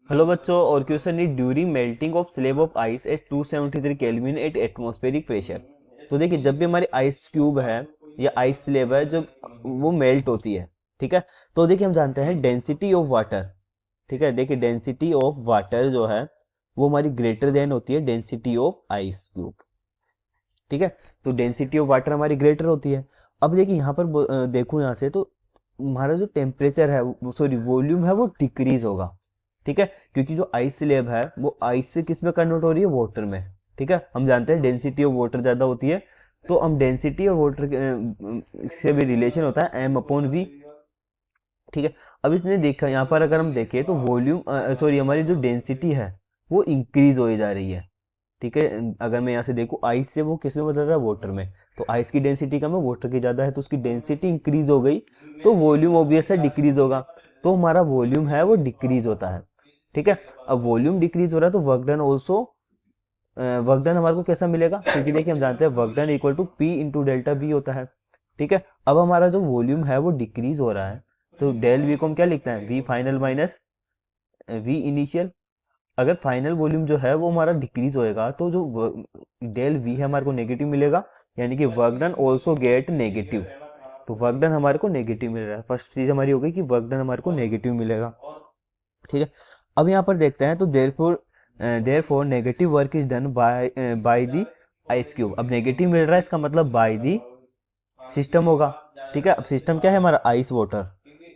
Hello बच्चों, और question is during melting of slab of ice eight 273 kelvin at atmospheric pressure. तो देखिए, जब भी हमारी आइस क्यूब है या आइस स्लेब है, जब वो मेल्ट होती है, ठीक है, तो देखिए हम जानते हैं डेंसिटी ऑफ वाटर। ठीक है, देखिए डेंसिटी ऑफ वाटर जो है वो हमारी ग्रेटर देन होती है डेंसिटी ऑफ आइस क्यूब। ठीक है, तो डेंसिटी ऑफ वाटर हमारी ग्रेटर होती है। अब देखिए यहाँ पर देखो यहाँ से, तो हमारा जो टेम्परेचर है, सॉरी वॉल्यूम है, वो डिक्रीज होगा। ठीक है, क्योंकि जो आइस स्लैब है वो आइस से किस में कन्वर्ट हो रही है, वाटर में। ठीक है, हम जानते हैं डेंसिटी ऑफ वाटर ज्यादा होती है, तो हम डेंसिटी ऑफ वाटर से भी रिलेशन होता है एम अपॉन वी। ठीक है, अब इसने देखा यहाँ पर, अगर हम देखें तो वॉल्यूम, सॉरी हमारी जो डेंसिटी है वो इंक्रीज हो जा रही है। ठीक है, अगर मैं यहाँ से देखूँ आइस से वो किस में बदल रहा है, वाटर में। तो आइस की डेंसिटी कम है, वाटर की ज्यादा है, तो उसकी डेंसिटी इंक्रीज हो गई, तो वॉल्यूम ऑब्वियस है डिक्रीज होगा। तो हमारा वॉल्यूम है वो डिक्रीज होता है। ठीक है, अब वॉल्यूम डिक्रीज हो रहा है तो work done also, work done हमारे को कैसा मिलेगा, क्योंकि देखिए हम जानते हैं work done equal to P into delta V होता है। ठीक है, अब हमारा जो वॉल्यूम है वो डिक्रीज हो रहा है, तो डेल वी को हम क्या लिखते हैं, V final minus V initial. अगर फाइनल वॉल्यूम जो है वो हमारा डिक्रीज होएगा तो जो डेल वी है हमारे को नेगेटिव मिलेगा, यानी कि work done also get negative. तो वर्क डन हमारे को नेगेटिव मिल रहा है, फर्स्ट चीज हमारी हो गई कि वर्क डन हमारे को नेगेटिव मिलेगा। ठीक है, अब यहाँ पर देखते हैं, तो therefore negative work is done bye bye the ice cube. अब नेगेटिव मिल रहा है, इसका मतलब बाय द सिस्टम होगा। ठीक है, अब सिस्टम क्या है हमारा, ice water,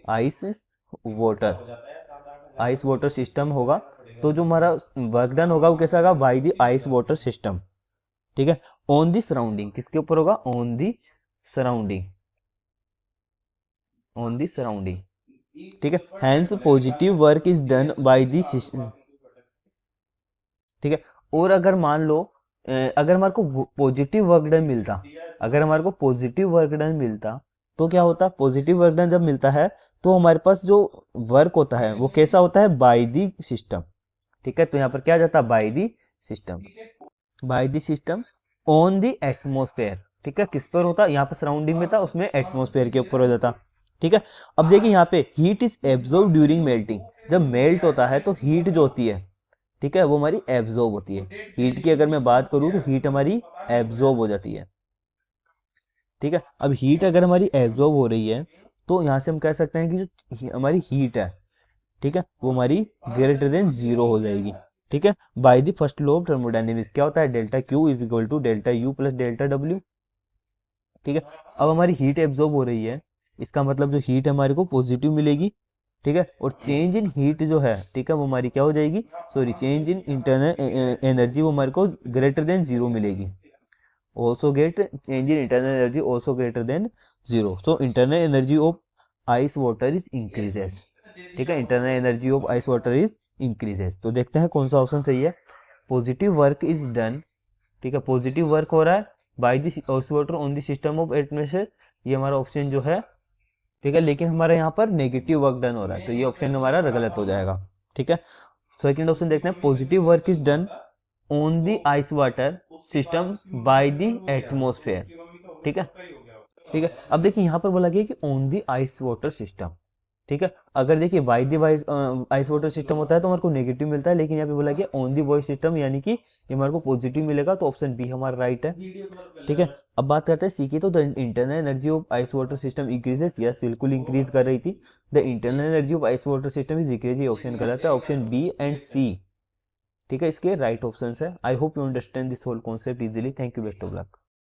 ice water, ice water system होगा। तो जो हमारा वर्क डन होगा वो कैसा होगा, by the ice water system. ठीक है, ऑन दी सराउंडिंग, किसके ऊपर होगा, on the surrounding, on the surrounding. ठीक है, hence positive work is done by the system. ठीक है, और अगर मान लो अगर हमारे को पॉजिटिव वर्क डन मिलता, अगर हमारे को पॉजिटिव वर्क डन मिलता, तो क्या होता, पॉजिटिव वर्क डन जब मिलता है तो हमारे पास जो वर्क होता है वो कैसा होता है, बाय दी सिस्टम। ठीक है, तो यहाँ पर क्या जाता है, bye the system, by the system on the atmosphere. ठीक है, किस पर होता, यहाँ पर सराउंडिंग में था, उसमें एटमोस्फेयर के ऊपर हो जाता। ठीक है, अब देखिए यहाँ पे heat is absorb during melting. जब मेल्ट होता है तो हीट जो होती है, ठीक है, वो हमारी एब्जॉर्ब होती है। हीट की अगर मैं बात करूं तो हीट हमारी एब्जॉर्ब हो जाती है। ठीक है, अब हीट अगर हमारी एब्जॉर्ब हो रही है तो यहां से हम कह सकते हैं कि जो हमारी हीट है, ठीक है, वो हमारी ग्रेटर देन जीरो हो जाएगी। ठीक है, by the first law of thermodynamics क्या होता है, delta Q is equal to delta U plus delta W. ठीक है, अब हमारी हीट एब्जॉर्ब हो रही है, इसका मतलब जो हीट हमारे को पॉजिटिव मिलेगी। ठीक है, और चेंज इन हीट जो है, ठीक है, वो हमारी क्या हो जाएगी, sorry change in internal energy वो हमारे को ग्रेटर देन जीरो मिलेगी। Also get change in internal energy also greater than zero, so internal energy of ice water is increases. ठीक है, internal energy of ice water is increases. तो देखते हैं कौन सा ऑप्शन सही है, पॉजिटिव वर्क इज डन। ठीक है, पॉजिटिव वर्क हो रहा है by the ice water on the system of atmosphere, ये हमारा ऑप्शन जो है। ठीक है, लेकिन हमारे यहाँ पर नेगेटिव वर्क डन हो रहा है, तो ये ऑप्शन हमारा गलत हो जाएगा। ठीक है, सेकंड ऑप्शन देखते हैं, positive work is done on the ice water system by the atmosphere. ठीक है, ठीक है, अब देखिए यहाँ पर बोला गया कि on the ice water system. ठीक है, अगर देखिए by the ice water system होता है तो हमारे को नेगेटिव मिलता है, लेकिन यहाँ पे बोला गया ऑन दी वॉइस सिस्टम, यानी कि ये हमारे को पॉजिटिव मिलेगा, तो ऑप्शन बी हमारा राइट है। ठीक है, अब बात करते हैं सी की, तो the internal energy of ice water system increases, yes बिल्कुल इंक्रीज कर रही थी। The internal energy of ice water system is decrease, ये ऑप्शन गलत है, ऑप्शन बी एंड सी, ठीक है, इसके राइट ऑप्शन है। I hope you understand this whole concept easily, thank you, best of luck.